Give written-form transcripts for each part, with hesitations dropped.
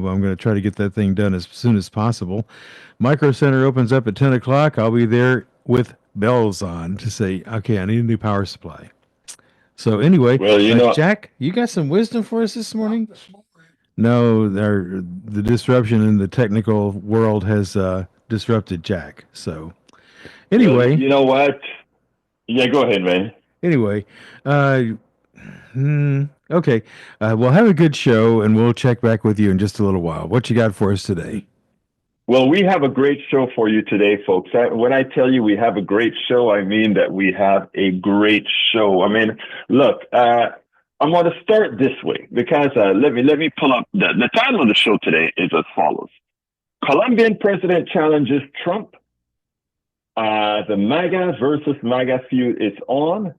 I'm going to try to get that thing done as soon as possible. Micro Center opens up at 10 o'clock. I'll be there with bells on to say, okay, I need a new power supply. So anyway, Well, Jack, you got some wisdom for us this morning? No, the disruption in the technical world has disrupted Jack. So well, anyway, you know what? Yeah, go ahead, man. anyway, uh, okay. Well, have a good show, and we'll check back with you in just a little while. What you got for us today? Well, we have a great show for you today, folks. When I tell you we have a great show, I mean that we have a great show. I mean, look, I'm going to start this way because let me pull up the title of the show today is as follows: Colombian President challenges Trump. The MAGA versus MAGA feud is on,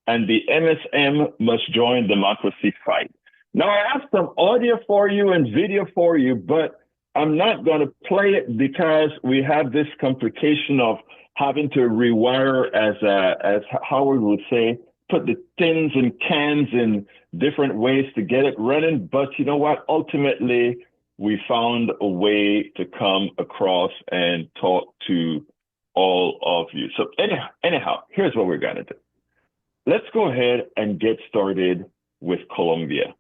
and the MSM must join democracy fight. Now, I have some audio for you and video for you, but I'm not going to play it because we have this complication of having to rewire, as Howard would say, put the tins and cans in different ways to get it running. But you know what? Ultimately, we found a way to come across and talk to all of you. So anyhow, here's what we're going to do. Let's go ahead and get started with Colombia.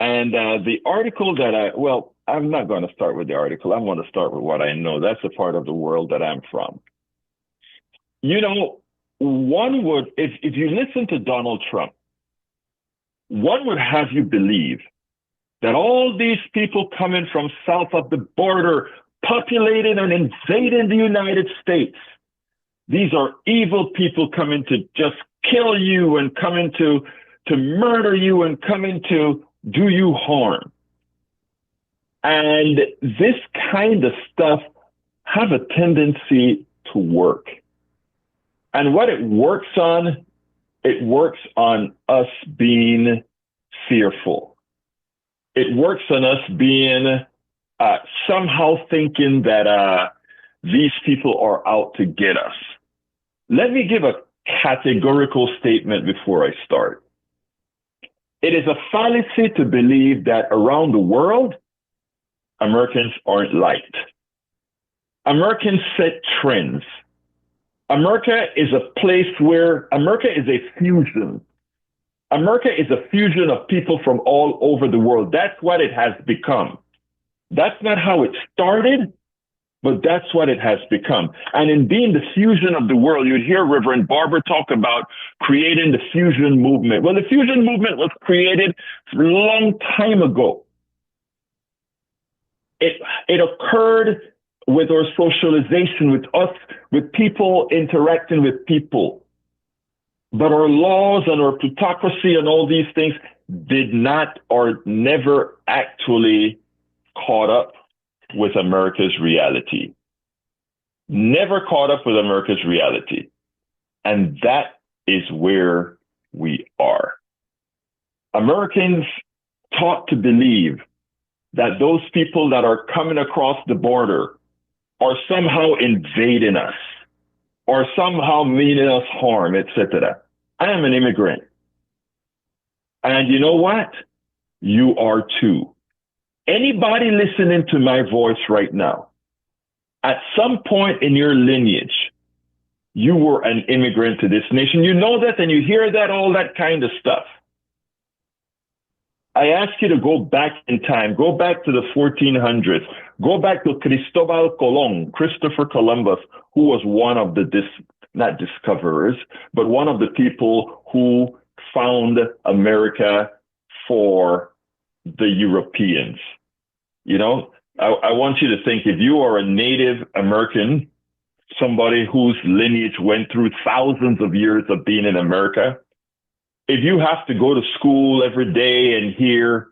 And the article well, I'm not going to start with the article. I'm going to start with what I know. That's the part of the world that I'm from. You know, one would, if you listen to Donald Trump, one would have you believe that all these people coming from south of the border, populating and invading the United States, these are evil people coming to just kill you and coming to murder you and coming to do you harm. And this kind of stuff have a tendency to work. And what it works on us being fearful. It works on us being somehow thinking that these people are out to get us. Let me give a categorical statement before I start. It is a fallacy to believe that around the world, Americans aren't liked. Americans set trends. America is a place where America is a fusion. America is a fusion of people from all over the world. That's what it has become. That's not how it started, but that's what it has become. And in being the fusion of the world, you'd hear Reverend Barber talk about creating the fusion movement. Well, the fusion movement was created a long time ago. It occurred with our socialization, with us, with people interacting with people. But our laws and our plutocracy and all these things did not or never actually caught up with America's reality. Never caught up with America's reality. And that is where we are. Americans taught to believe that those people that are coming across the border are somehow invading us or somehow meaning us harm, etc. I am an immigrant. And you know what? You are too. Anybody listening to my voice right now, at some point in your lineage, you were an immigrant to this nation. You know that and you hear that, all that kind of stuff. I ask you to go back in time, go back to the 1400s, go back to Cristobal Colon, Christopher Columbus, who was one of the, not discoverers, but one of the people who found America for the Europeans. You know, I want you to think, if you are a Native American, somebody whose lineage went through thousands of years of being in America, if you have to go to school every day and hear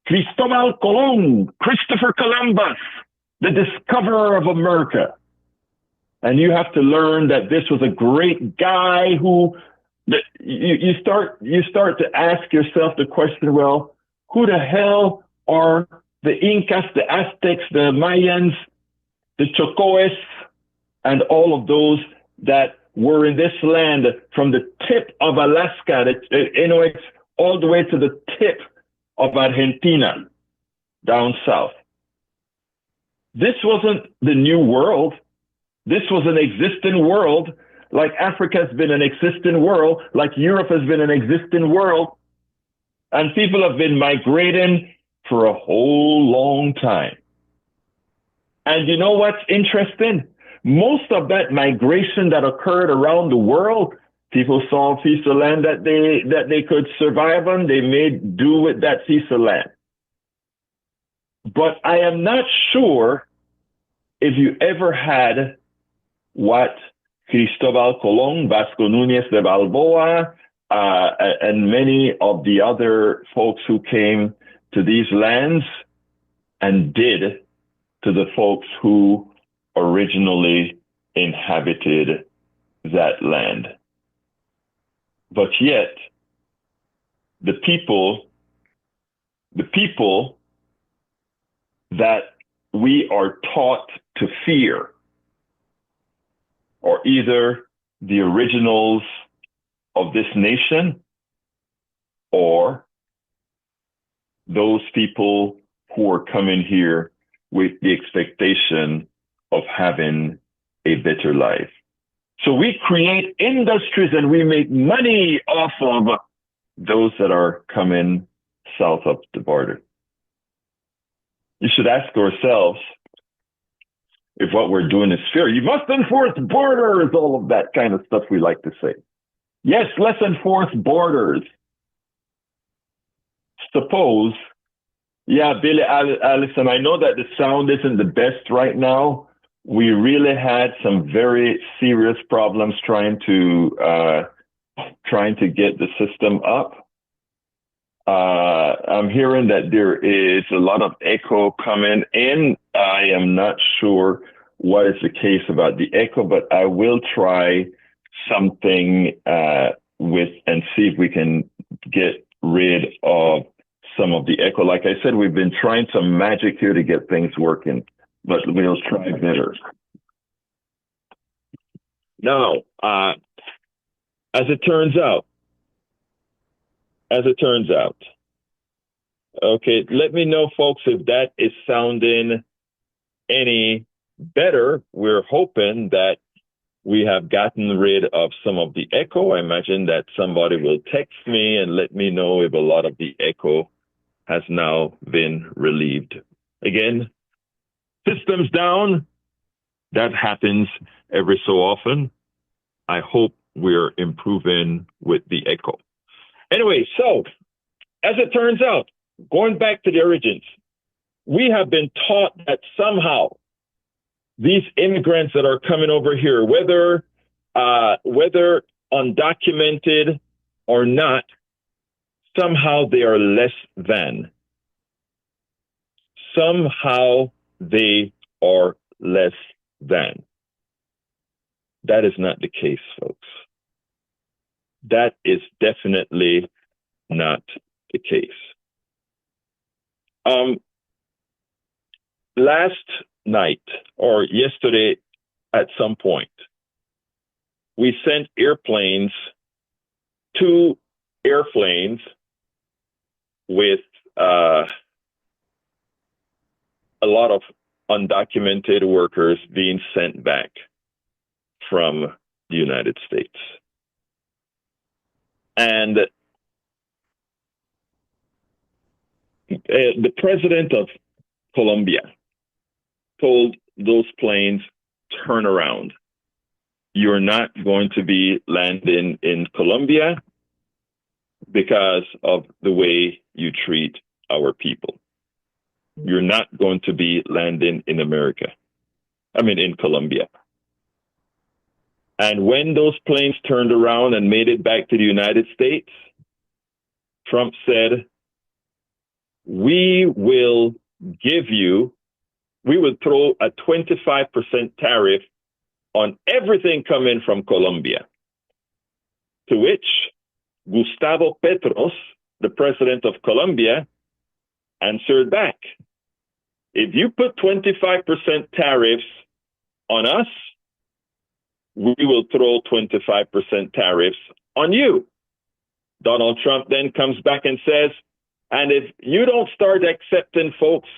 Cristobal Colon, Christopher Columbus, the discoverer of America, and you have to learn that this was a great guy who, you start to ask yourself the question, well, who the hell are the Incas, the Aztecs, the Mayans, the Chocoes, and all of those that were in this land from the tip of Alaska, the Inuits, all the way to the tip of Argentina. down south. This wasn't the new world. This was an existing world, like Africa has been an existing world, like Europe has been an existing world. And people have been migrating for a whole long time. And you know what's interesting? Most of that migration that occurred around the world, people saw a piece of land that they could survive on. They made do with that piece of land. But I am not sure if you ever had what Cristobal Colón, Vasco Núñez de Balboa, and many of the other folks who came to these lands and did to the folks who originally inhabited that land. But yet, the people that we are taught to fear are either the originals of this nation or those people who are coming here with the expectation of having a better life. So we create industries and we make money off of those that are coming south of the border. You should ask ourselves if what we're doing is fair. You must enforce borders, all of that kind of stuff we like to say. Yes, let's enforce borders. Suppose, yeah, Billy, Allison, I know that the sound isn't the best right now. We really had some very serious problems trying to get the system up. I'm hearing that there is a lot of echo coming in. I am not sure what is the case about the echo, but I will try something with and see if we can get rid of some of the echo. Like I said, we've been trying some magic here to get things working, but we'll try better. Now, as it turns out, okay, let me know, folks, if that is sounding any better. We're hoping that we have gotten rid of some of the echo. I imagine that somebody will text me and let me know if a lot of the echo has now been relieved. Again, systems down. That happens every so often. I hope we're improving with the echo. Anyway, so as it turns out, going back to the origins, we have been taught that somehow these immigrants that are coming over here, whether undocumented or not, somehow they are less than. Somehow they are less than. That is not the case, folks. That is definitely not the case. Last night or yesterday at some point, we sent airplanes, 2 airplanes with a lot of undocumented workers being sent back from the United States. And the president of Colombia told those planes, turn around. You're not going to be landing in Colombia because of the way you treat our people. You're not going to be landing in in Colombia. And when those planes turned around and made it back to the United States, Trump said, we will throw a 25% tariff on everything coming from Colombia. To which Gustavo Petro, the president of Colombia, answered back, if you put 25% tariffs on us, we will throw 25% tariffs on you. Donald Trump then comes back and says, And if you don't start accepting folks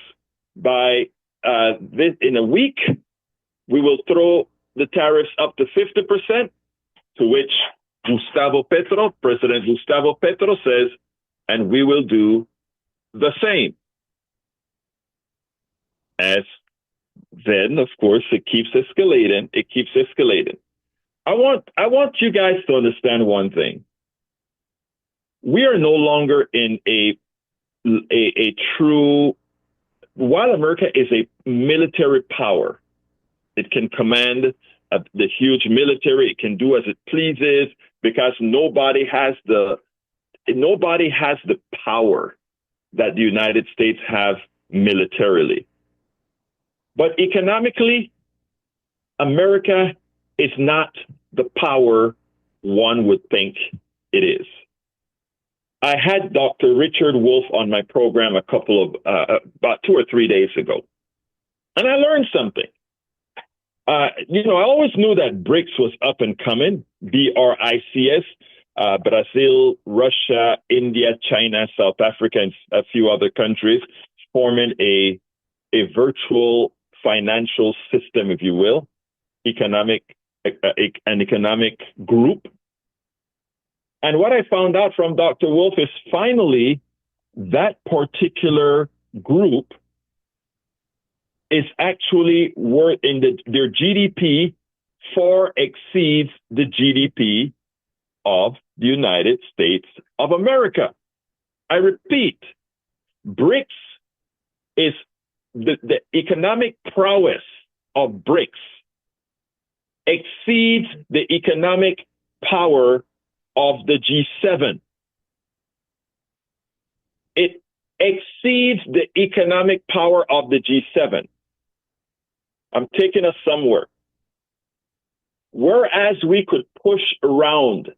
by in a week, we will throw the tariffs up to 50%, to which President Gustavo Petro says, and we will do the same. As then, of course, it keeps escalating. It keeps escalating. I want you guys to understand one thing. We are no longer in a true, while America is a military power, it can command the huge military, it can do as it pleases, because nobody has the power that the United States have militarily. But economically, America is not the power one would think it is. I had Dr. Richard Wolff on my program about 2 or 3 days ago, and I learned something. I always knew that BRICS was up and coming, BRICS, Brazil, Russia, India, China, South Africa, and a few other countries forming a virtual financial system, if you will, an economic group. And what I found out from Dr. Wolff is finally that particular group is actually worth their GDP far exceeds the GDP of the United States of America. I repeat, BRICS is the economic prowess of BRICS exceeds the economic power of the G7. It exceeds the economic power of the G7. I'm taking us somewhere. Whereas we could push around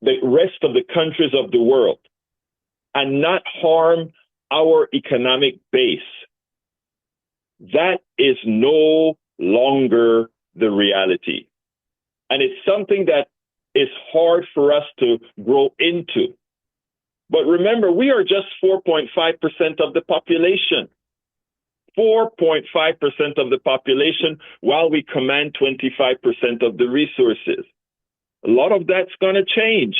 the rest of the countries of the world and not harm our economic base, that is no longer the reality. And it's something that is hard for us to grow into. But remember, we are just 4.5% of the population. 4.5% of the population, while we command 25% of the resources. A lot of that's going to change.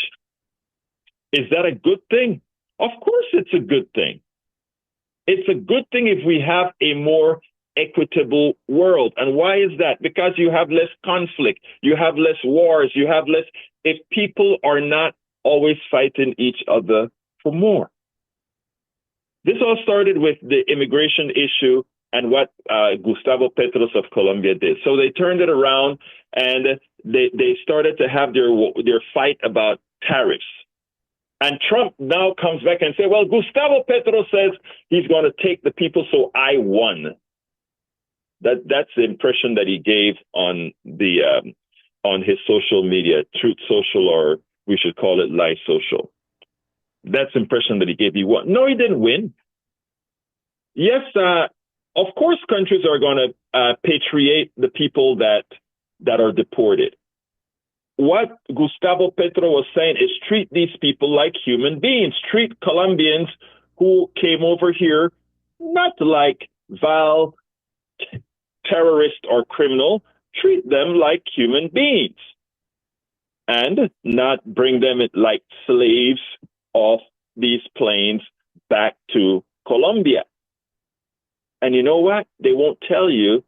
Is that a good thing? Of course it's a good thing. It's a good thing if we have a more equitable world. And why is that? Because you have less conflict, you have less wars, you have less, if people are not always fighting each other for more. This all started with the immigration issue and what Gustavo Petro of Colombia did. So they turned it around and they started to have their fight about tariffs. And Trump now comes back and says, well, Gustavo Petro says he's going to take the people, so I won. That's the impression that he gave on his social media, Truth Social, or we should call it Live Social. That's the impression that he gave. He won. No, he didn't win. Yes, of course, countries are going to patriate the people that are deported. What Gustavo Petro was saying is treat these people like human beings. Treat Colombians who came over here not like vile terrorist or criminal. Treat them like human beings and not bring them like slaves off these planes back to Colombia. And you know what? They won't tell you,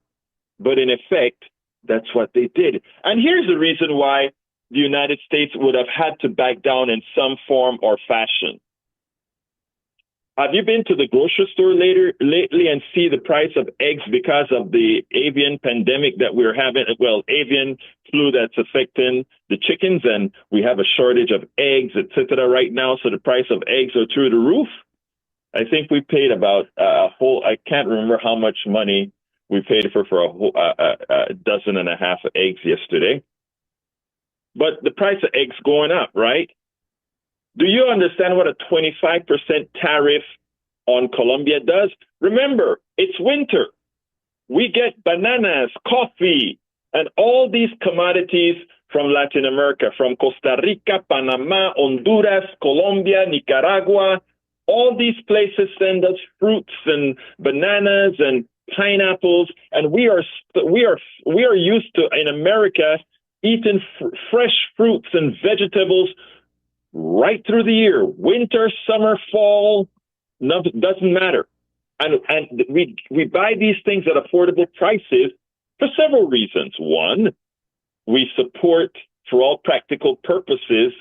but in effect, that's what they did. And here's the reason why the United States would have had to back down in some form or fashion. Have you been to the grocery store lately and see the price of eggs because of the avian pandemic that we're having? Well, avian flu that's affecting the chickens, and we have a shortage of eggs, etc. right now. So the price of eggs are through the roof. I think we paid about I can't remember how much money we paid for a whole dozen and a half of eggs yesterday. But the price of eggs going up, right? Do you understand what a 25% tariff on Colombia does? Remember, it's winter. We get bananas, coffee, and all these commodities from Latin America, from Costa Rica, Panama, Honduras, Colombia, Nicaragua, All these places send us fruits and bananas and pineapples, and we are used to, in America, eating fresh fruits and vegetables right through the year, winter, summer, fall, doesn't matter. And we buy these things at affordable prices for several reasons. One, we support, for all practical purposes,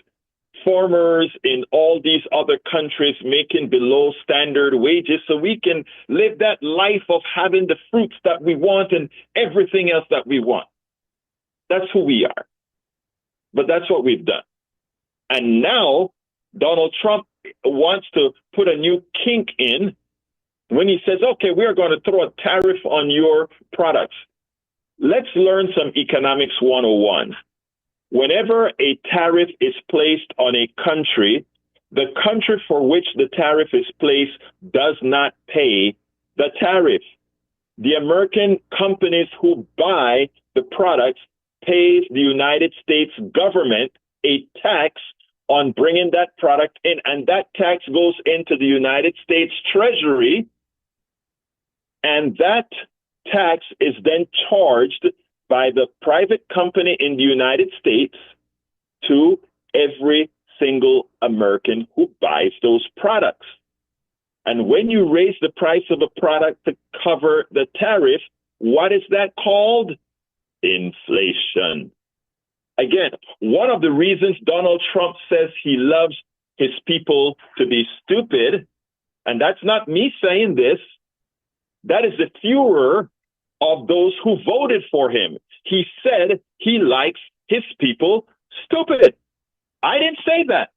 farmers in all these other countries making below standard wages, so we can live that life of having the fruits that we want and everything else that we want. That's who we are. But that's what we've done. And now Donald Trump wants to put a new kink in when he says, okay, we are going to throw a tariff on your products. Let's learn some economics 101. Whenever a tariff is placed on a country, the country for which the tariff is placed does not pay the tariff. The American companies who buy the products pays the United States government a tax on bringing that product in, and that tax goes into the United States Treasury, and that tax is then charged by the private company in the United States to every single American who buys those products. And when you raise the price of a product to cover the tariff, what is that called? Inflation. Again, one of the reasons Donald Trump says he loves his people to be stupid, and that's not me saying this, that is the Führer of those who voted for him. He said he likes his people stupid. I didn't say that.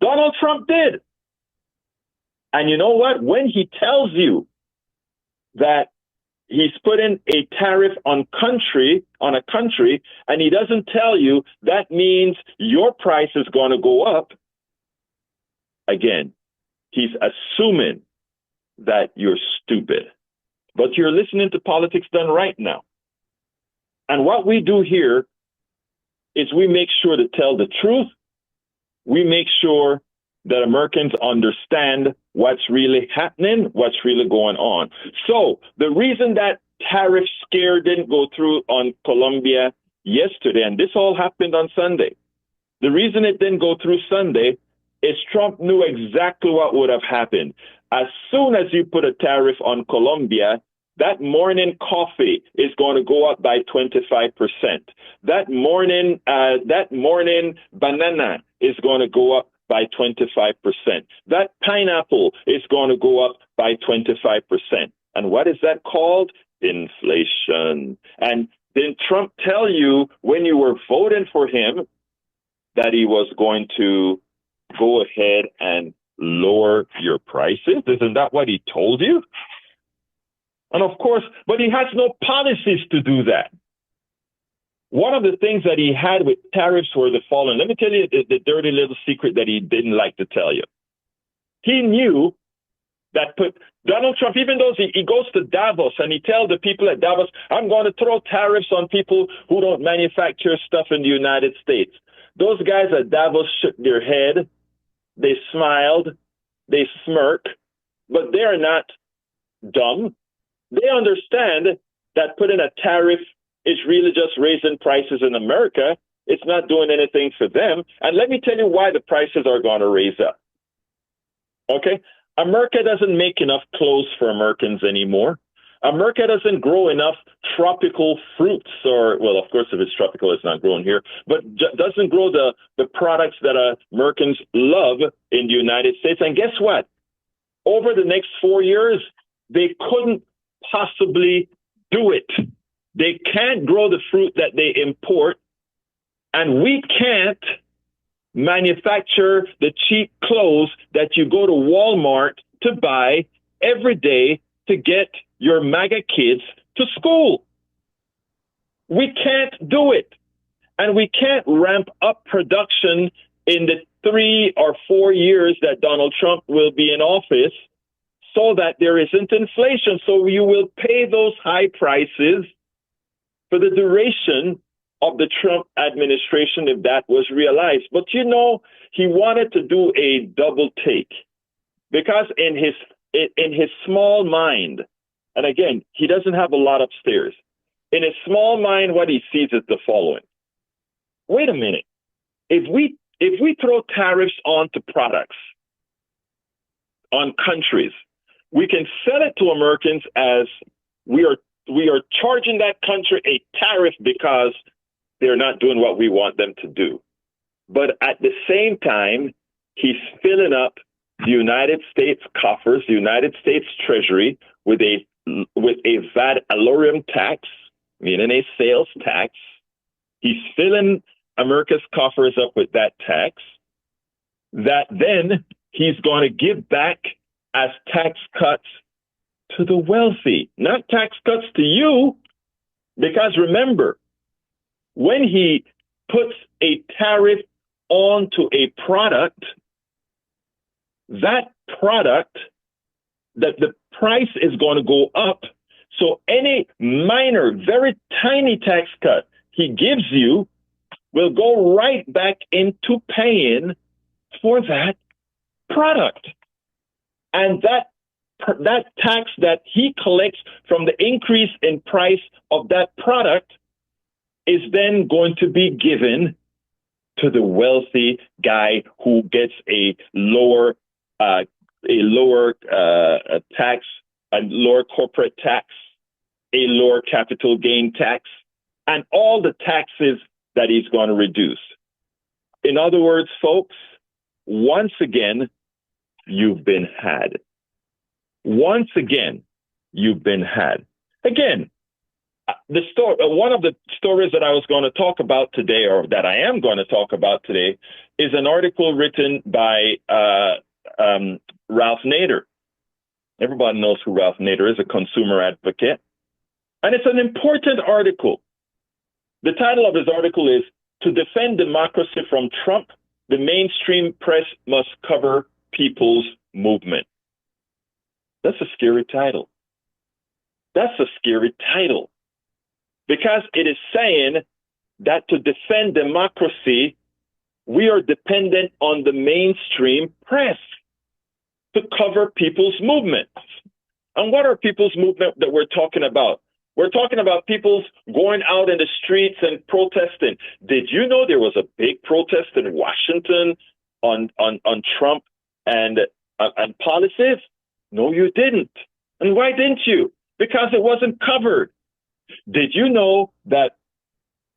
Donald Trump did. And you know what? When he tells you that he's putting a tariff on a country, and he doesn't tell you that means your price is going to go up, again, he's assuming that you're stupid. But you're listening to Politics Done Right now. And what we do here is we make sure to tell the truth. We make sure that Americans understand what's really happening, what's really going on. So the reason that tariff scare didn't go through on Colombia yesterday, and this all happened on Sunday, the reason it didn't go through Sunday is Trump knew exactly what would have happened. As soon as you put a tariff on Colombia, that morning coffee is going to go up by 25%. That morning banana is going to go up by 25%. That pineapple is going to go up by 25%. And what is that called? Inflation. And didn't Trump tell you when you were voting for him that he was going to go ahead and lower your prices? Isn't that what he told you? And of course, but he has no policies to do that. One of the things that he had with tariffs were the following. Let me tell you the dirty little secret that he didn't like to tell you. He knew that Donald Trump, even though he goes to Davos and he tells the people at Davos, I'm going to throw tariffs on people who don't manufacture stuff in the United States. Those guys at Davos shook their head. They smiled. They smirk. But they're not dumb. They understand that putting a tariff is really just raising prices in America. It's not doing anything for them. And let me tell you why the prices are going to raise up. Okay? America doesn't make enough clothes for Americans anymore. America doesn't grow enough tropical fruits, or, well, of course, if it's tropical, it's not growing here, but doesn't grow the products that Americans love in the United States. And guess what? Over the next 4 years, they couldn't possibly do it. They can't grow the fruit that they import, and we can't manufacture the cheap clothes that you go to Walmart to buy every day to get your MAGA kids to school. We can't do it. And we can't ramp up production in the 3 or 4 years that Donald Trump will be in office so that there isn't inflation. So you will pay those high prices for the duration of the Trump administration if that was realized. But you know, he wanted to do a double take. Because in his small mind, and again, he doesn't have a lot upstairs. In his small mind, what he sees is the following. Wait a minute. If we throw tariffs onto products, on countries, we can sell it to Americans as we are charging that country a tariff because they're not doing what we want them to do. But at the same time, he's filling up the United States coffers, the United States Treasury, with a VAT alorium tax, meaning a sales tax. He's filling America's coffers up with that tax that then he's going to give back as tax cuts to the wealthy, not tax cuts to you. Because remember, when he puts a tariff onto a product, that product, that the price is going to go up. So any minor, very tiny tax cut he gives you will go right back into paying for that product. And that tax that he collects from the increase in price of that product is then going to be given to the wealthy guy who gets a lower tax, a lower corporate tax, a lower capital gain tax, and all the taxes that he's going to reduce. In other words, folks, once again, you've been had. Once again, you've been had. Again, one of the stories that I was going to talk about today, or that I am going to talk about today, is an article written by Ralph Nader. Everybody knows who Ralph Nader is, a consumer advocate. And it's an important article. The title of his article is, "To Defend Democracy from Trump, the Mainstream Press Must Cover People's Movement." That's a scary title. That's a scary title. Because it is saying that to defend democracy, we are dependent on the mainstream press to cover people's movements. And what are people's movement that we're talking about? We're talking about people's going out in the streets and protesting. Did you know there was a big protest in Washington on Trump and policies? No, you didn't. And why didn't you? Because it wasn't covered. Did you know that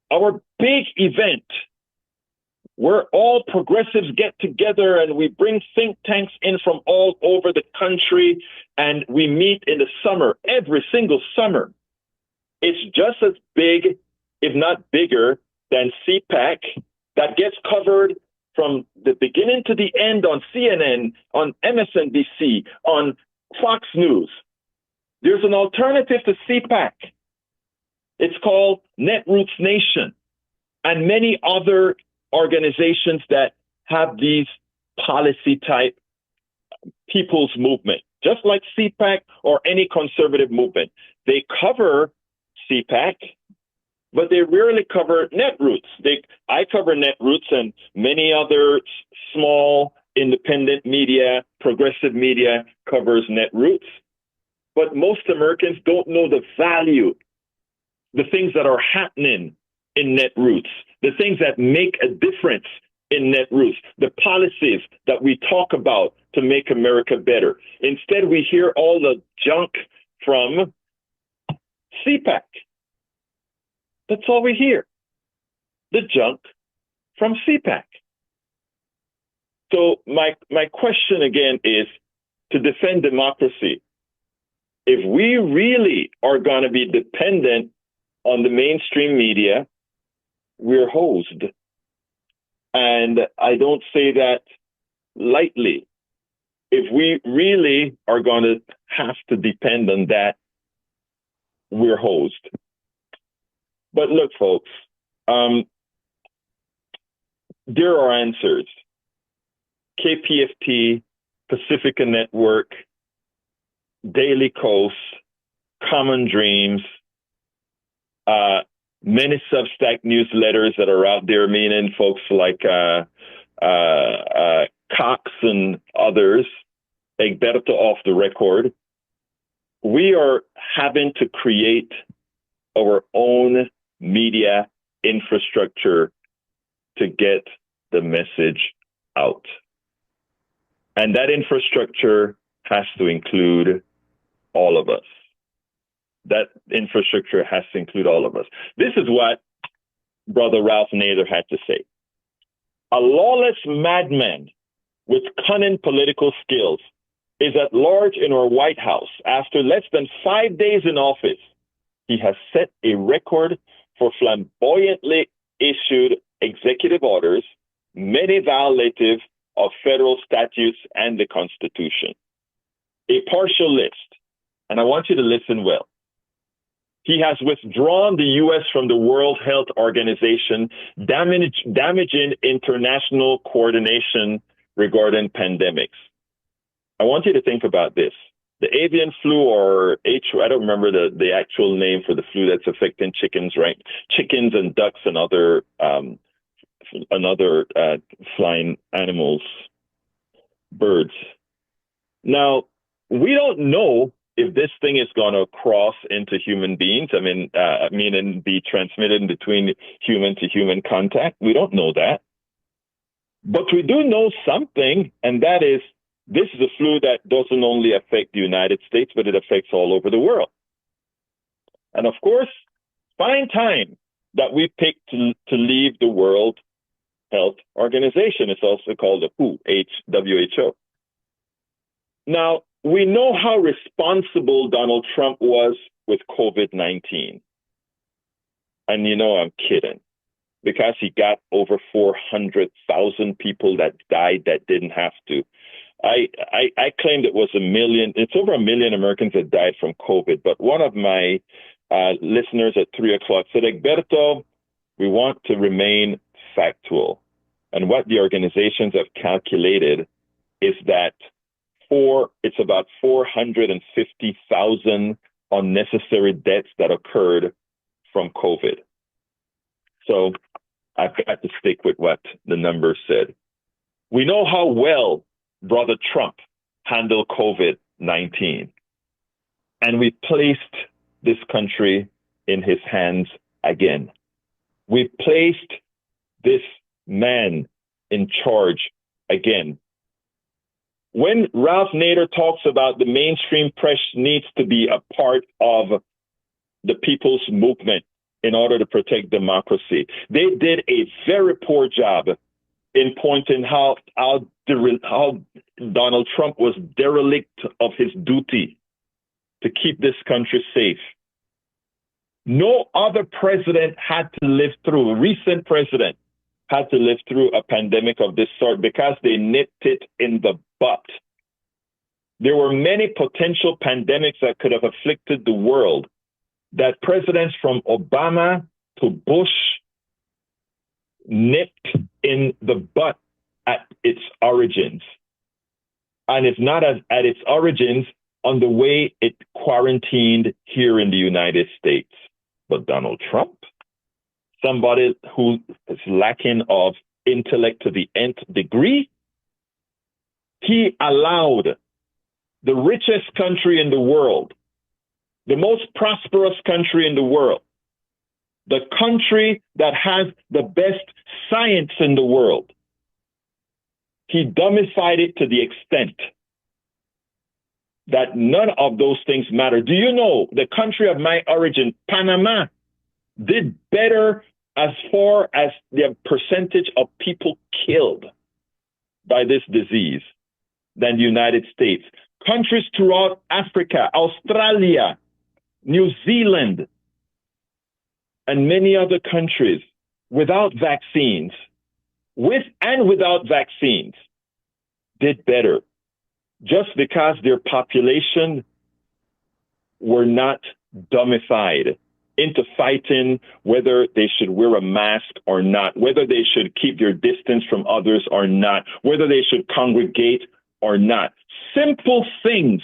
our big event, where all progressives get together and we bring think tanks in from all over the country and we meet in the summer, every single summer, it's just as big, if not bigger, than CPAC, that gets covered from the beginning to the end on CNN, on MSNBC, on Fox News. There's an alternative to CPAC. It's called Netroots Nation, and many other organizations that have these policy type people's movement, just like CPAC or any conservative movement. They cover CPAC, but they rarely cover Netroots. I cover Netroots, and many other small independent media, progressive media covers Netroots. But most Americans don't know the value, the things that are happening in Netroots, the things that make a difference in Netroots, the policies that we talk about to make America better. Instead, we hear all the junk from CPAC. That's all we hear, the junk from CPAC. So my question again is, to defend democracy, if we really are going to be dependent on the mainstream media, we're hosed. And I don't say that lightly. If we really are going to have to depend on that, we're hosed. But look, folks, there are answers. KPFT, Pacifica Network, Daily Coast, Common Dreams, many Substack newsletters that are out there, meaning folks like Cox and others, Egberto off the record, we are having to create our own media infrastructure to get the message out. And that infrastructure has to include all of us. That infrastructure has to include all of us. This is what Brother Ralph Nader had to say. A lawless madman with cunning political skills is at large in our White House. After less than 5 days in office, he has set a record for flamboyantly issued executive orders, many violative of federal statutes and the Constitution. A partial list, and I want you to listen well. He has withdrawn the U.S. from the World Health Organization, damaging international coordination regarding pandemics. I want you to think about this. The avian flu, or I don't remember the actual name for the flu that's affecting chickens, right? Chickens and ducks and other flying animals, birds. Now, we don't know if this thing is going to cross into human beings, meaning be transmitted between human to human contact. We don't know that. But we do know something, and that is this is a flu that doesn't only affect the United States, but it affects all over the world. And of course, fine time that we picked to leave the World Health Organization. It's also called the WHO. Now, we know how responsible Donald Trump was with COVID-19. And you know I'm kidding, because he got over 400,000 people that died that didn't have to. I claimed it was 1 million. It's over 1 million Americans that died from COVID. But one of my listeners at 3 o'clock said, Egberto, we want to remain factual. And what the organizations have calculated is that it's about 450,000 unnecessary deaths that occurred from COVID. So I've got to stick with what the numbers said. We know how well Brother Trump handled COVID-19. And we placed this country in his hands again. We placed this man in charge again. When Ralph Nader talks about the mainstream press needs to be a part of the people's movement in order to protect democracy, they did a very poor job in pointing how Donald Trump was derelict of his duty to keep this country safe. No other president had to live through, a recent president had to live through a pandemic of this sort because they nipped it in the butt. There were many potential pandemics that could have afflicted the world that presidents from Obama to Bush nipped in the butt at its origins. And it's not at its origins on the way it quarantined here in the United States. But Donald Trump, somebody who is lacking of intellect to the nth degree, he allowed the richest country in the world, the most prosperous country in the world, the country that has the best science in the world, he dummified it to the extent that none of those things matter. Do you know the country of my origin, Panama, did better as far as the percentage of people killed by this disease than the United States? Countries throughout Africa, Australia, New Zealand, and many other countries without vaccines, with and without vaccines, did better just because their population were not dummified into fighting whether they should wear a mask or not, whether they should keep their distance from others or not, whether they should congregate or not. Simple things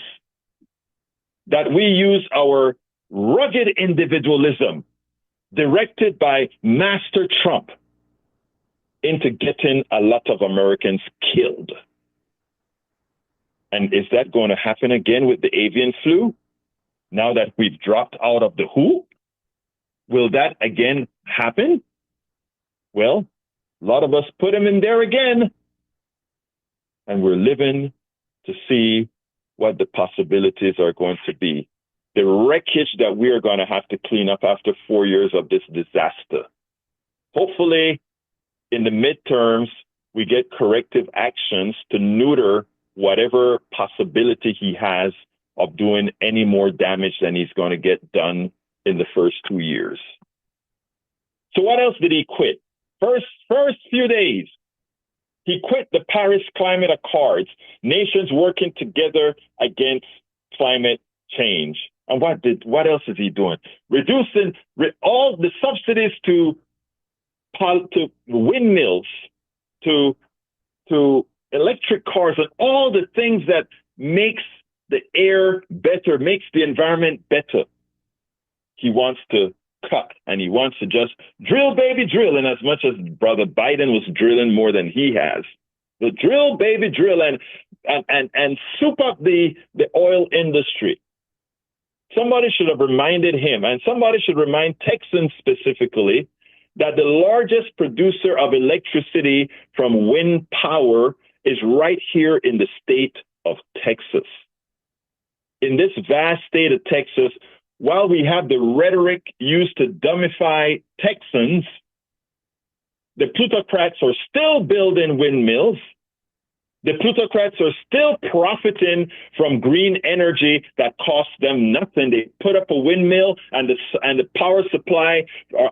that we use our rugged individualism directed by Master Trump into getting a lot of Americans killed. And is that going to happen again with the avian flu? Now that we've dropped out of the WHO, will that again happen? Well, a lot of us put them in there again. And we're living to see what the possibilities are going to be. The wreckage that we are going to have to clean up after 4 years of this disaster. Hopefully, in the midterms, we get corrective actions to neuter whatever possibility he has of doing any more damage than he's going to get done in the first 2 years. So what else did he quit? First few days, he quit the Paris Climate Accords, nations working together against climate change. And what else is he doing? Reducing all the subsidies to windmills, to electric cars, and all the things that makes the air better, makes the environment better. He wants to cut, and he wants to just drill, baby, drill. And as much as Brother Biden was drilling more than he has, the drill, baby, drill, and soup up the oil industry. Somebody should have reminded him, and somebody should remind Texans specifically, that the largest producer of electricity from wind power is right here in the state of Texas. In this vast state of Texas, while we have the rhetoric used to dumbify Texans, the plutocrats are still building windmills. The plutocrats are still profiting from green energy that costs them nothing. They put up a windmill, and the power supply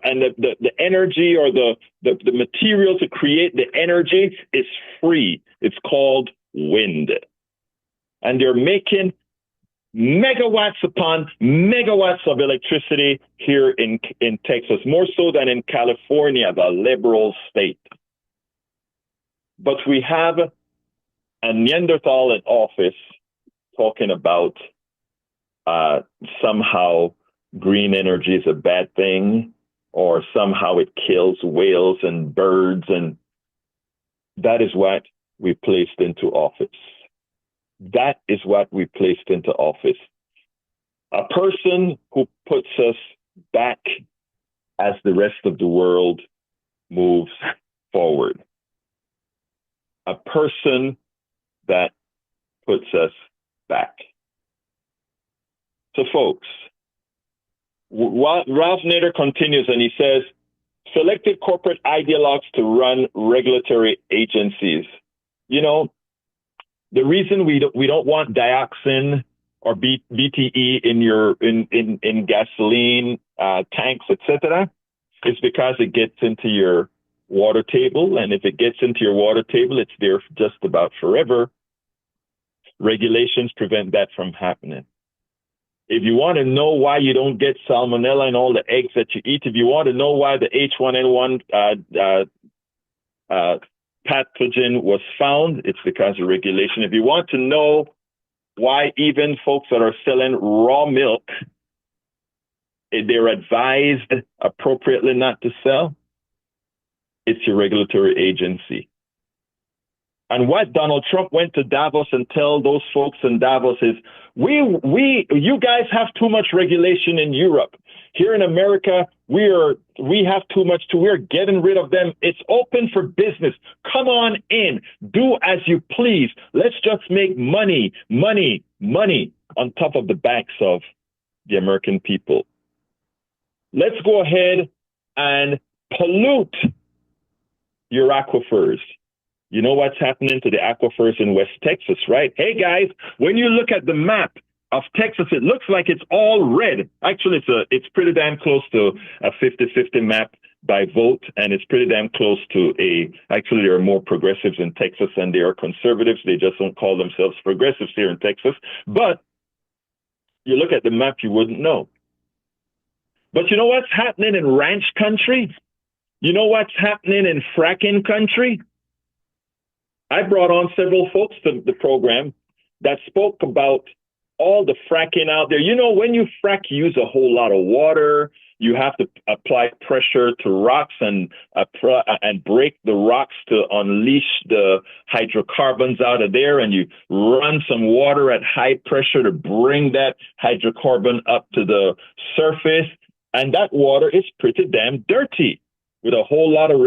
and the energy or the material to create the energy is free. It's called wind. And they're making megawatts upon megawatts of electricity here in Texas, more so than in California, the liberal state. But we have a Neanderthal in office talking about somehow green energy is a bad thing, or somehow it kills whales and birds, and that is what we placed into office. That is what we placed into office. A person who puts us back as the rest of the world moves forward. A person that puts us back. So folks, Ralph Nader continues and he says, selected corporate ideologues to run regulatory agencies. You know, the reason we don't want dioxin or BTE in gasoline tanks, etc., is because it gets into your water table, and if it gets into your water table, it's there just about forever. Regulations prevent that from happening. If you want to know why you don't get salmonella in all the eggs that you eat, if you want to know why the H1N1 pathogen was found, it's because of regulation. If you want to know why even folks that are selling raw milk, they're advised appropriately not to sell, it's your regulatory agency. And what Donald Trump went to Davos and tell those folks in Davos is, you guys have too much regulation in Europe. Here in America, we have too much too. We're getting rid of them. It's open for business. Come on in. Do as you please. Let's just make money on top of the backs of the American people. Let's go ahead and pollute your aquifers. You know what's happening to the aquifers in West Texas, right? Hey, guys, when you look at the map of Texas, it looks like it's all red. Actually, it's pretty damn close to a 50-50 map by vote, and it's pretty damn close to actually, there are more progressives in Texas than there are conservatives. They just don't call themselves progressives here in Texas. But you look at the map, you wouldn't know. But you know what's happening in ranch country? You know what's happening in fracking country? I brought on several folks to the program that spoke about all the fracking out there. You know, when you frack, you use a whole lot of water. You have to apply pressure to rocks and break the rocks to unleash the hydrocarbons out of there. And you run some water at high pressure to bring that hydrocarbon up to the surface. And that water is pretty damn dirty, with a whole lot of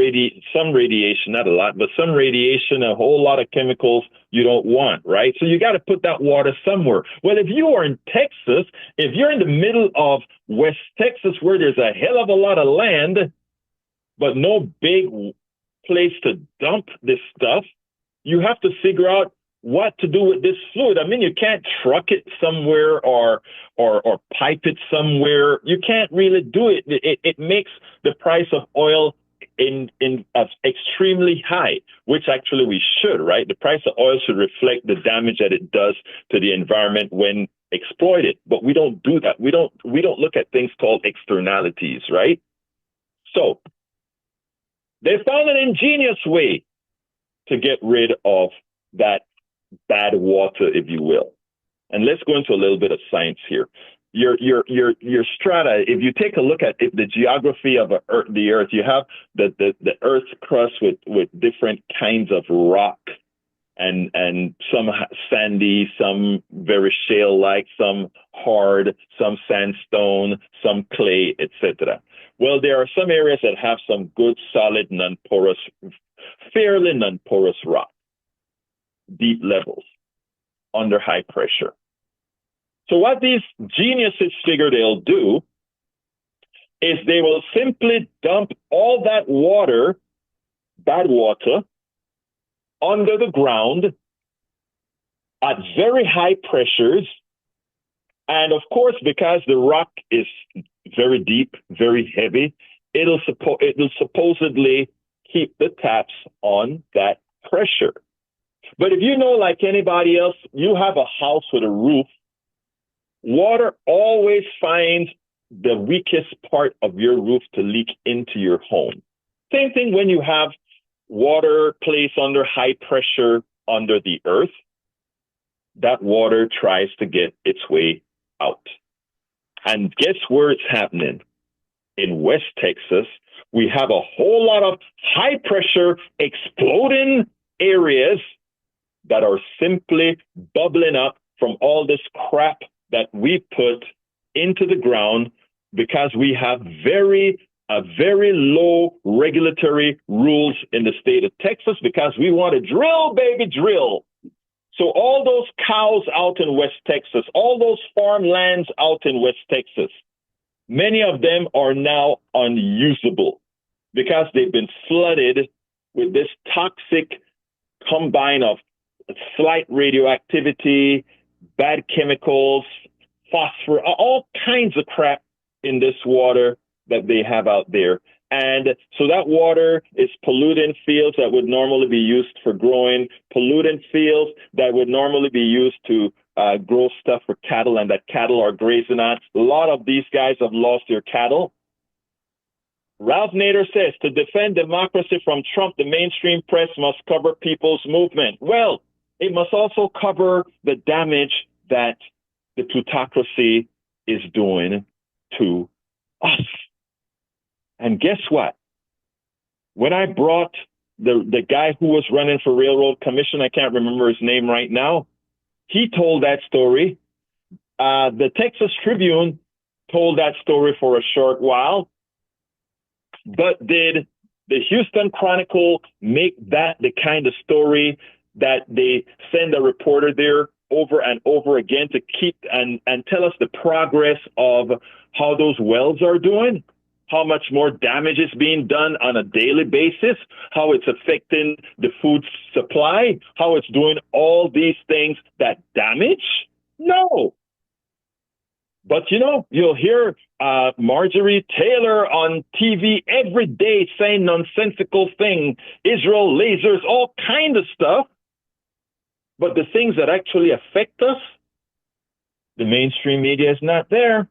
some radiation, not a lot, but some radiation, a whole lot of chemicals you don't want, right? So you got to put that water somewhere. Well, if you are in Texas, if you're in the middle of West Texas, where there's a hell of a lot of land, but no big place to dump this stuff, you have to figure out what to do with this fluid. I mean, you can't truck it somewhere or pipe it somewhere. You can't really do it. It makes the price of oil extremely high, which actually we should, right? The price of oil should reflect the damage that it does to the environment when exploited. But we don't do that. We don't look at things called externalities, right? So they found an ingenious way to get rid of that bad water, if you will. And let's go into a little bit of science here. Your strata, if you take a look at the geography of the earth, you have the earth's crust with different kinds of rock, and some sandy, some very shale-like, some hard, some sandstone, some clay, etc. Well, there are some areas that have some good, solid, non-porous, fairly non-porous rock, deep levels, under high pressure. So what these geniuses figure they'll do is they will simply dump all that water, bad water, under the ground at very high pressures. And of course, because the rock is very deep, very heavy, it'll supposedly keep the taps on that pressure. But if you know, like anybody else, you have a house with a roof, water always finds the weakest part of your roof to leak into your home. Same thing when you have water placed under high pressure under the earth, that water tries to get its way out. And guess where it's happening? In West Texas, we have a whole lot of high pressure exploding areas that are simply bubbling up from all this crap that we put into the ground because we have very low regulatory rules in the state of Texas because we want to drill, baby, drill. So all those cows out in West Texas, all those farmlands out in West Texas, many of them are now unusable because they've been flooded with this toxic combine of slight radioactivity, bad chemicals, phosphorus, all kinds of crap in this water that they have out there. And so that water is polluting fields that would normally be used for growing, polluting fields that would normally be used to grow stuff for cattle and that cattle are grazing on. A lot of these guys have lost their cattle. Ralph Nader says, to defend democracy from Trump, the mainstream press must cover people's movement. Well, it must also cover the damage that the plutocracy is doing to us. And guess what? When I brought the guy who was running for Railroad Commission, I can't remember his name right now, he told that story. The Texas Tribune told that story for a short while. But did the Houston Chronicle make that the kind of story that they send a reporter there over and over again to keep and tell us the progress of how those wells are doing, how much more damage is being done on a daily basis, how it's affecting the food supply, how it's doing all these things that damage? No. But, you know, you'll hear Marjorie Taylor on TV every day saying nonsensical things, Israel lasers, all kind of stuff. But the things that actually affect us, the mainstream media is not there.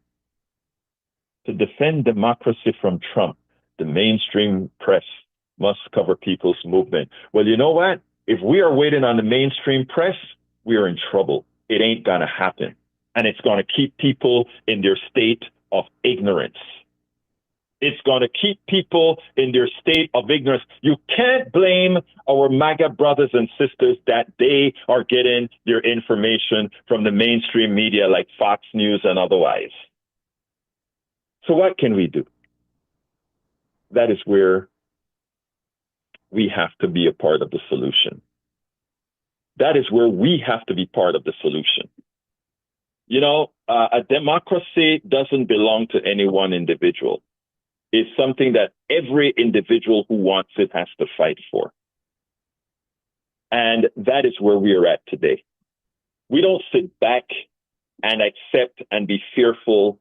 To defend democracy from Trump, the mainstream press must cover people's movement. Well, you know what? If we are waiting on the mainstream press, we are in trouble. It ain't going to happen. and it's going to keep people in their state of ignorance. It's going to keep people in their state of ignorance. You can't blame our MAGA brothers and sisters that they are getting their information from the mainstream media like Fox News and otherwise. So what can we do? That is where we have to be a part of the solution. That is where we have to be part of the solution. You know, a democracy doesn't belong to any one individual. It's something that every individual who wants it has to fight for. And that is where we are at today. We don't sit back and accept and be fearful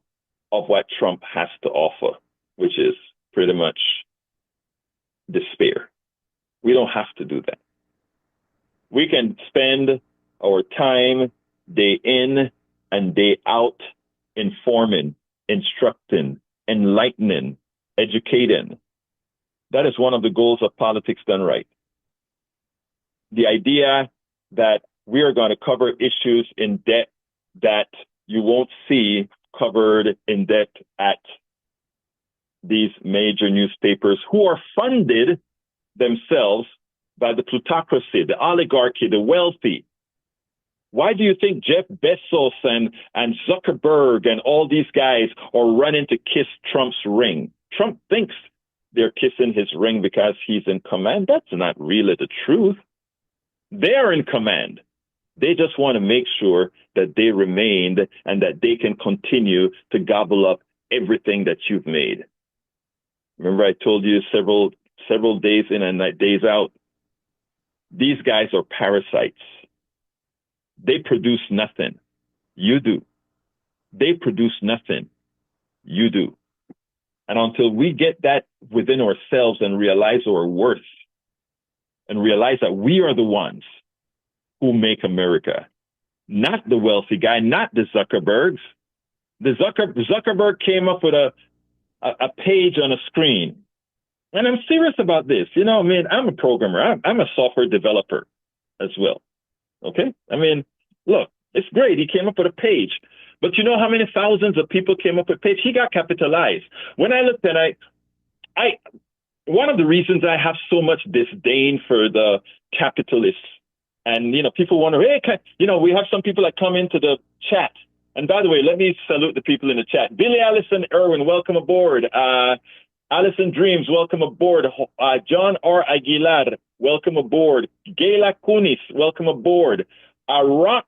of what Trump has to offer, which is pretty much despair. We don't have to do that. We can spend our time day in and day out informing, instructing, enlightening, educating. That is one of the goals of politics done right. The idea that we are going to cover issues in depth that you won't see covered in depth at these major newspapers who are funded themselves by the plutocracy, the oligarchy, the wealthy. Why do you think Jeff Bezos and Zuckerberg and all these guys are running to kiss Trump's ring? Trump thinks they're kissing his ring because he's in command. That's not really the truth. They're in command. They just want to make sure that they remained and that they can continue to gobble up everything that you've made. Remember, I told you several days in and days out, these guys are parasites. They produce nothing. You do. They produce nothing. You do. And until we get that within ourselves and realize our worth and realize that we are the ones who make America, not the wealthy guy, not the Zuckerbergs. The Zuckerberg came up with a page on a screen. And I'm serious about this. You know, I mean, I'm a programmer. I'm a software developer as well. Okay? I mean, look, it's great. He came up with a page. But you know how many thousands of people came up with a page? He got capitalized. When I looked at it, one of the reasons I have so much disdain for the capitalists, and, you know, people wonder, hey, we have some people that come into the chat. And by the way, let me salute the people in the chat. Billy Allison Irwin, welcome aboard. Allison Dreams, welcome aboard. John R. Aguilar, welcome aboard. Gayla Kunis, welcome aboard. Rock,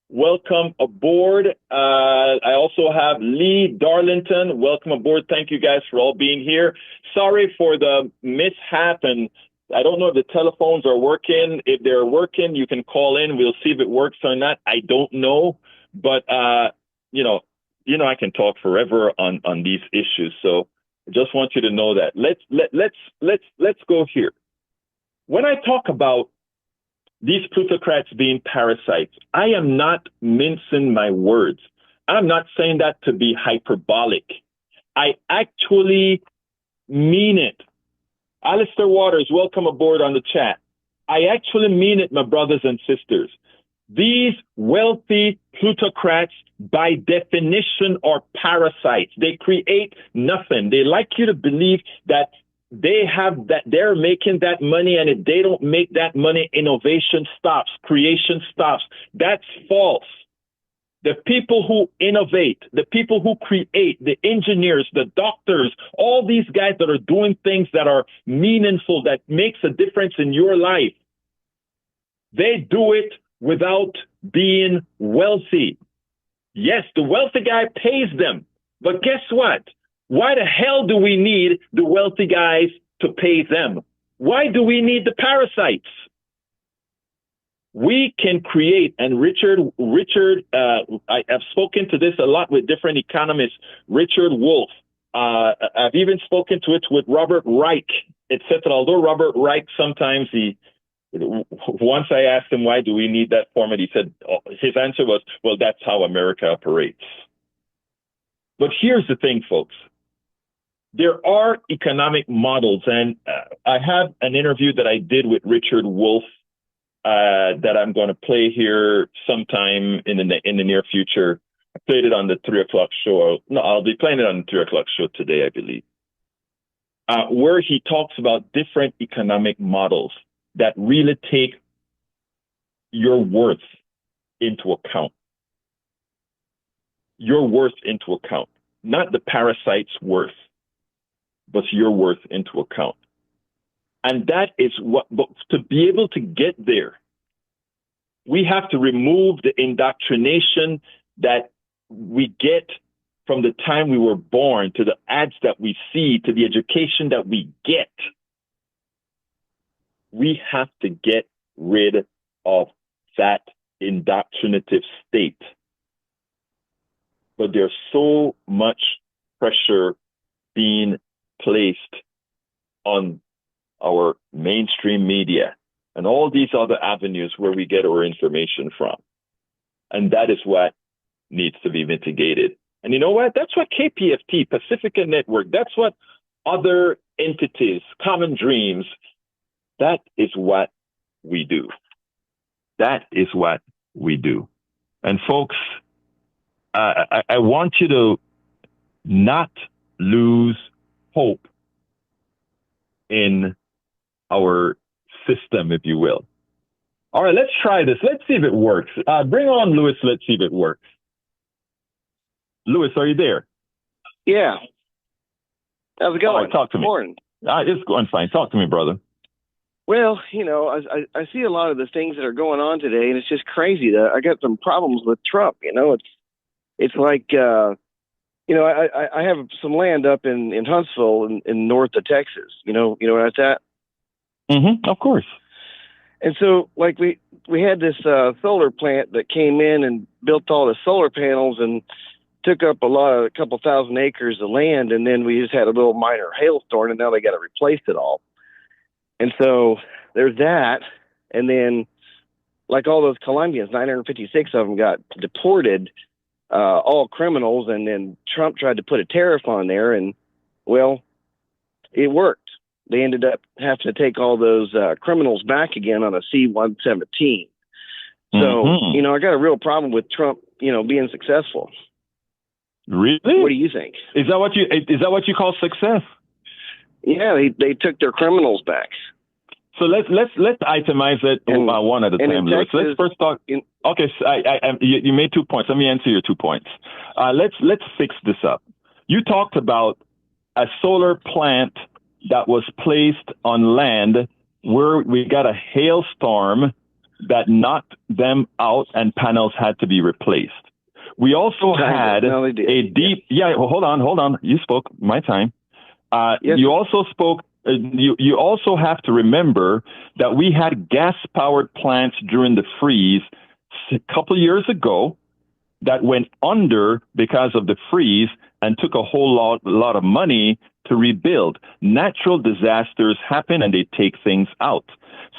welcome aboard. I also have Lee Darlington, welcome aboard. Thank you guys for all being here. Sorry for the mishap, and I don't know if the telephones are working. If they're working, you can call in. We'll see if it works or not. I don't know, but you know, I can talk forever on these issues. So I just want you to know that. Let's go here. When I talk about these plutocrats being parasites, I am not mincing my words. I'm not saying that to be hyperbolic. I actually mean it. Alistair Waters, welcome aboard on the chat. I actually mean it, my brothers and sisters. These wealthy plutocrats, by definition, are parasites. They create nothing. They like you to believe that they're making that money, and if they don't make that money, innovation stops, creation stops. That's false. The people who innovate, the people who create, the engineers, the doctors, all these guys that are doing things that are meaningful, that makes a difference in your life, they do it without being wealthy. Yes, the wealthy guy pays them, but guess what? Why the hell do we need the wealthy guys to pay them? Why do we need the parasites? We can create, and Richard, I have spoken to this a lot with different economists, Richard Wolff. I've even spoken to it with Robert Reich, etc. Although Robert Reich, sometimes once I asked him, why do we need that format? He said, his answer was, well, that's how America operates. But here's the thing, folks. There are economic models, and I have an interview that I did with Richard Wolff that I'm going to play here sometime in the near future. played it on the 3 o'clock show. No, I'll be playing it on the 3 o'clock show today, I believe, where he talks about different economic models that really take your worth into account. Your worth into account, not the parasite's worth, but your worth into account. And that is what, but to be able to get there, we have to remove the indoctrination that we get from the time we were born, to the ads that we see, to the education that we get. We have to get rid of that indoctrinative state. But there's so much pressure being placed on our mainstream media and all these other avenues where we get our information from. And that is what needs to be mitigated. And you know what? That's what KPFT, Pacifica Network, that's what other entities, Common Dreams, that is what we do. That is what we do. And folks, I want you to not lose hope in our system, if you will. All right, let's try this. Let's see if it works. Bring on Lewis. Let's see if it works. Lewis, are you there? Yeah. How's it going? Right, talk to me. Morning. It's going fine. Talk to me, brother. Well, you know, I see a lot of the things that are going on today, and it's just crazy. I got some problems with Trump. You know, it's like, you know, I have some land up in Huntsville in north of Texas. You know where that's at? Mm-hmm, of course. And so, like, we had this solar plant that came in and built all the solar panels and took up a couple thousand acres of land, and then we just had a little minor hailstorm, and now they got to replace it all. And so there's that, and then like all those Colombians, 956 of them got deported, all criminals, and then Trump tried to put a tariff on there, and well, it worked. They ended up having to take all those criminals back again on a C-117. So, you know, I got a real problem with Trump, you know, being successful. Really? What do you think? Is that what you call success? Yeah, they took their criminals back. So let's itemize it one at a time. Let's first talk. Okay, so you made 2 points. Let me answer your 2 points. Let's fix this up. You talked about a solar plant that was placed on land where we got a hailstorm that knocked them out and panels had to be replaced. We also had a deep. Yeah, well, hold on. You spoke my time. Yes. You also spoke. You also have to remember that we had gas-powered plants during the freeze a couple of years ago that went under because of the freeze and took a whole lot of money to rebuild. Natural disasters happen and they take things out.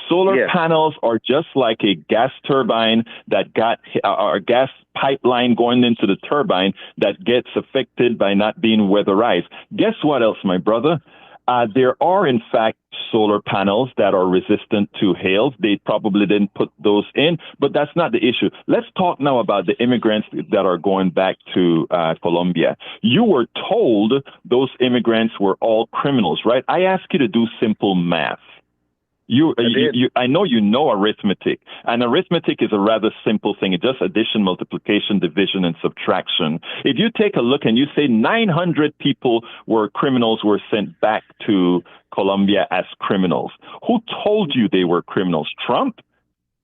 Solar panels are just like a gas turbine that got our gas pipeline going into the turbine that gets affected by not being weatherized. Guess what else, my brother? There are, in fact, solar panels that are resistant to hail. They probably didn't put those in, but that's not the issue. Let's talk now about the immigrants that are going back to Colombia. You were told those immigrants were all criminals, right? I ask you to do simple math. I know you know arithmetic, and arithmetic is a rather simple thing. It's just addition, multiplication, division, and subtraction. If you take a look and you say 900 people were criminals were sent back to Colombia as criminals, who told you they were criminals? Trump?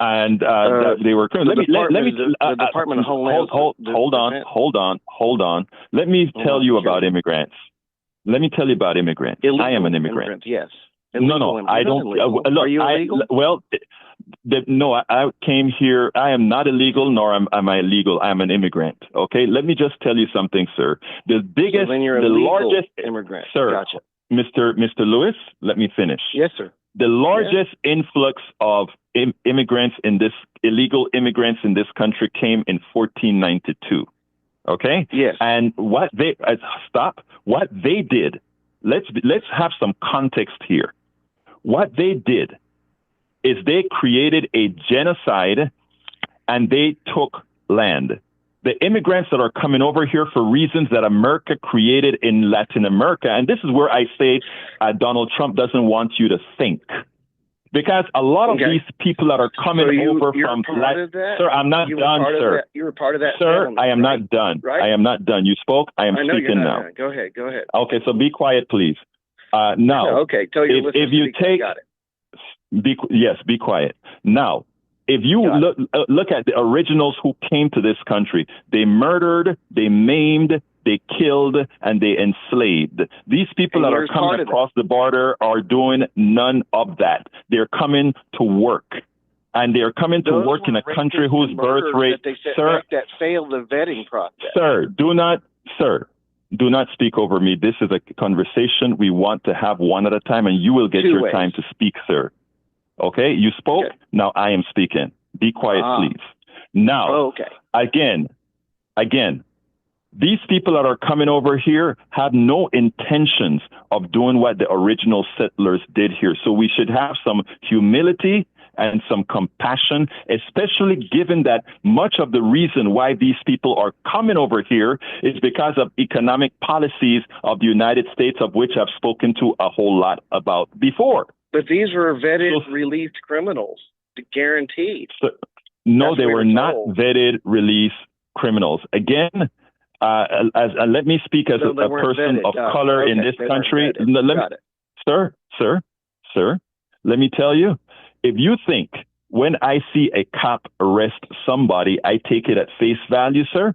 And that they were criminals. The Department of Homeland. Hold on. Let me tell you about immigrants. Let me tell you about immigrants. I am an immigrant. Yes. No, I don't. Look, are you illegal? No, I came here. I am not illegal, nor am I legal. I'm an immigrant. Okay, let me just tell you something, sir. The biggest, the largest immigrant, sir, gotcha. Mr. Lewis. Let me finish. Yes, sir. The largest influx of immigrants in this illegal immigrants in this country came in 1492. Okay. Yes. And what they what they did. Let's have some context here. What they did is they created a genocide and they took land. the immigrants that are coming over here for reasons that America created in Latin America. And this is where I say Donald Trump doesn't want you to think. Because a lot of these people that are coming over from Latin... Sir, I'm not done, sir. You were part of that. Sir, I am not done. Right? I am not done. You spoke. I am speaking now. Go ahead. Go ahead. Okay, so be quiet, please. Now, okay, tell your listeners if you take... got it. Be quiet. Now, if you look at the originals who came to this country, they murdered, they maimed, they killed, and they enslaved. These people that are coming across the border are doing none of that. They're coming to work. And they're coming to work in a country whose birth rate... Sir, that failed the vetting process. Sir, do not speak over me. This is a conversation we want to have one at a time, and you will get your time to speak, sir. Okay? You spoke. Okay. Now I am speaking. Be quiet, please. Now, again, these people that are coming over here have no intentions of doing what the original settlers did here. So we should have some humility and some compassion, especially given that much of the reason why these people are coming over here is because of economic policies of the United States, of which I've spoken to a whole lot about before. But these were vetted, released criminals, guaranteed. So, no, they were not vetted, released criminals. Again, let me speak as a person of color in this country. Sir, let me tell you, if you think when I see a cop arrest somebody, I take it at face value, sir,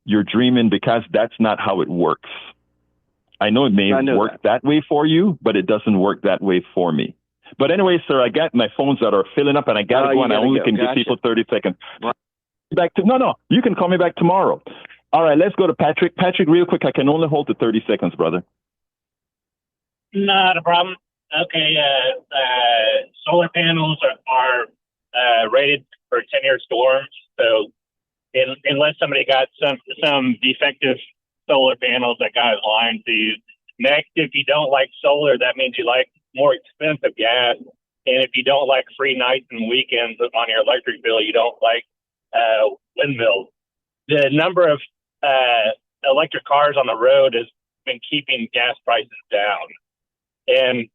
you're dreaming, because that's not how it works. I know it may work that way for you, but it doesn't work that way for me. But anyway, sir, I got my phones that are filling up, and I got to go, and I only can give people 30 seconds. No, you can call me back tomorrow. All right, let's go to Patrick. Patrick, real quick, I can only hold to 30 seconds, brother. Not a problem. Okay, solar panels are rated for 10-year storms. So unless somebody got some defective solar panels, that guy's lying to you. Next, if you don't like solar, that means you like more expensive gas. And if you don't like free nights and weekends on your electric bill, you don't like windmills. The number of electric cars on the road has been keeping gas prices down. And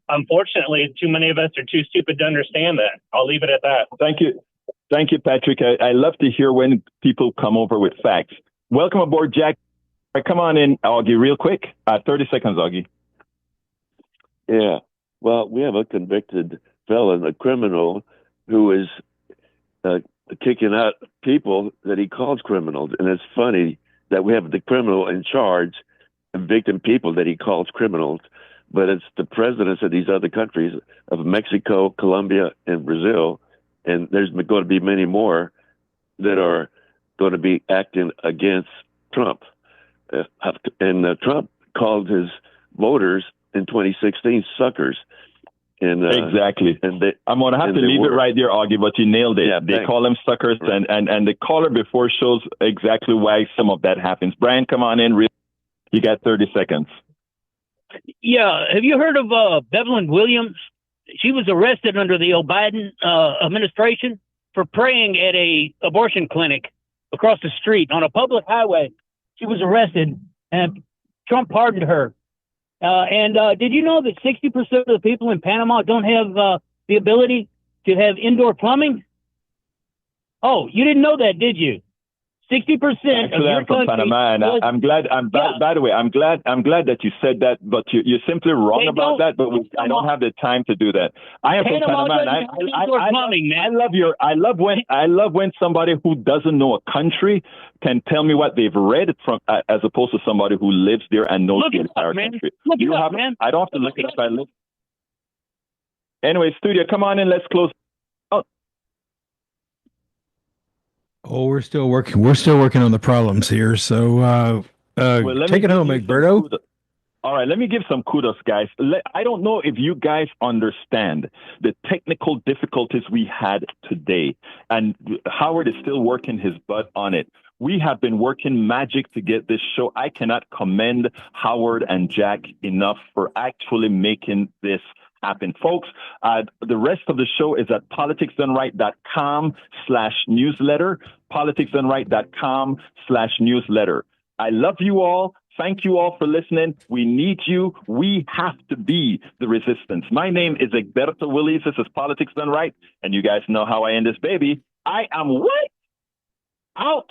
unfortunately, too many of us are too stupid to understand that. I'll leave it at that. Thank you. Thank you, Patrick. I love to hear when people come over with facts. Welcome aboard, Jack. All right, come on in, Augie, real quick. 30 seconds, Augie. Yeah. Well, we have a convicted felon, a criminal, who is kicking out people that he calls criminals. And it's funny that we have the criminal in charge convicting people that he calls criminals, but it's the presidents of these other countries of Mexico, Colombia, and Brazil. And there's going to be many more that are going to be acting against Trump. And Trump called his voters in 2016 suckers. And exactly. And I'm going to have to leave it right there, Augie, but you nailed it. Yeah, they call them suckers, right. and the caller before shows exactly why some of that happens. Brian, come on in. You got 30 seconds. Yeah. Have you heard of Beverly Williams? She was arrested under the Biden administration for praying at a abortion clinic across the street on a public highway. She was arrested, and Trump pardoned her. Did you know that 60% of the people in Panama don't have the ability to have indoor plumbing? Oh, you didn't know that, did you? 60% of your country. Panama, and I'm glad. By the way, I'm glad that you said that, but you're simply wrong about that. But I don't have the time to do that. I am from Panama, and I love when somebody who doesn't know a country can tell me what they've read from, as opposed to somebody who lives there and knows the entire country. I don't have to look it up. I live. Anyway, studio, come on in. Let's close. Oh, we're still working. We're still working on the problems here. So take it home, Egberto. All right, let me give some kudos, guys. I don't know if you guys understand the technical difficulties we had today, and Howard is still working his butt on it. We have been working magic to get this show. I cannot commend Howard and Jack enough for actually making this happen. Folks, the rest of the show is at politicsdoneright.com/newsletter, politicsdoneright.com/newsletter. I love you all. Thank you all for listening. We need you. We have to be the resistance. My name is Egberto Willies. This is Politics Done Right. And you guys know how I end this baby. I am what? Out.